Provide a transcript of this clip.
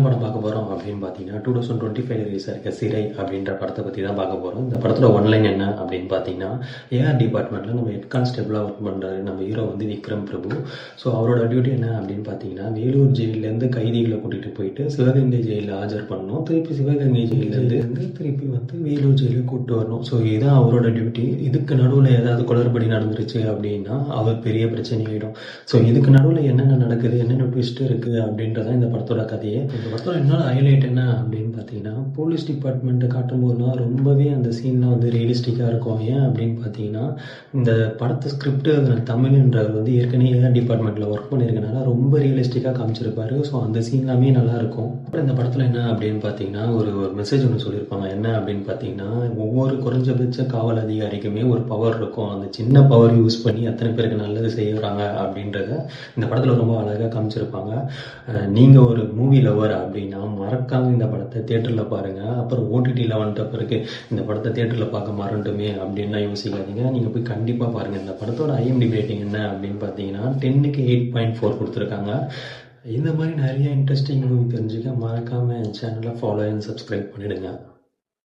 படம் பார்க்க போகிறோம் அப்படின்னு பார்த்தீங்கன்னா 2025 ரிலீஸ் இருக்க சிறை அப்படின்ற படத்தை பற்றி தான் பார்க்க போகிறோம். இந்த படத்தில் ஒன்லைன் என்ன அப்படின்னு பார்த்தீங்கன்னா, ஏஆர் டிபார்ட்மெண்ட்டில் நம்ம ஹெட் கான்ஸ்டபிளாக ஒர்க் பண்ணுறாரு நம்ம ஹீரோ வந்து விக்ரம் பிரபு. ஸோ அவரோட டியூட்டி என்ன அப்படின்னு பார்த்தீங்கன்னா, வேலூர் ஜெயிலேருந்து கைதிகளை கூட்டிகிட்டு போயிட்டு சிவகங்கை ஜெயிலில் ஆஜர் பண்ணணும். திருப்பி சிவகங்கை ஜெயிலேருந்து திருப்பி வந்து வேலூர் ஜெயிலுக்கு கூப்பிட்டு வரணும். ஸோ இதுதான் அவரோட டியூட்டி. இதுக்கு நடுவில் ஏதாவது குளறுபடி நடந்துருச்சு அப்படின்னா அவர் பெரிய பிரச்சனை ஆகிடும். ஸோ இதுக்கு நடுவில் என்னென்ன நடக்குது, என்னென்ன ட்விஸ்ட் இருக்குது அப்படின்றதான் இந்த படத்தோட கதையே. இந்த படத்தோட இன்னொரு ஹைலைட் என்ன அப்படின்னு பார்த்தீங்கன்னா, போலீஸ் டிபார்ட்மெண்ட்டை காட்டும்போதுலாம் ரொம்பவே அந்த சீன்லாம் வந்து ரியலிஸ்டிக்காக இருக்கும். ஏன் அப்படின்னு பார்த்தீங்கன்னா, இந்த படத்தை ஸ்கிரிப்ட் தமிழ்ன்றவர் வந்து ஏற்கனவே ஏஆர் டிபார்ட்மெண்ட்டில் ஒர்க் பண்ணியிருக்கனால ரொம்ப ரியலிஸ்டிக்காக காமிச்சிருப்பாரு. ஸோ அந்த சீன்லாமே நல்லாயிருக்கும். அப்புறம் இந்த படத்தில் என்ன அப்படின்னு பார்த்தீங்கன்னா, ஒரு மெசேஜ் ஒன்று சொல்லியிருப்பாங்க. என்ன அப்படின்னு பார்த்தீங்கன்னா, ஒவ்வொரு குறைஞ்சபட்ச காவல் அதிகாரிக்குமே ஒரு பவர் இருக்கும். அந்த சின்ன பவர் யூஸ் பண்ணி எத்தனை பேருக்கு நல்லது செய்கிறாங்க அப்படின்றத இந்த படத்தில் ரொம்ப அழகாக காமிச்சிருப்பாங்க. நீங்கள் ஒரு மூவி லவர் அப்படின்னா மறக்காமல் இந்த படத்தை தியேட்டரில் பாருங்கள். அப்புறம் ஓடிடியில் வந்துட்ட பிறகு இந்த படத்தை தியேட்டரில் பார்க்க மறந்துட்டுமே அப்படின்லாம் யோசிக்காதீங்க. நீங்கள் போய் கண்டிப்பாக பாருங்கள். இந்த படத்தோட IMDb ரேட்டிங் என்ன அப்படின்னு பார்த்தீங்கன்னா 10க்கு 8.4 கொடுத்துருக்காங்க. இந்த மாதிரி நிறைய இன்ட்ரெஸ்டிங் மூவி தெரிஞ்சுக்க மறக்காமல் என் சேனலை ஃபாலோ அண்ட் சப்ஸ்கிரைப் பண்ணிவிடுங்க.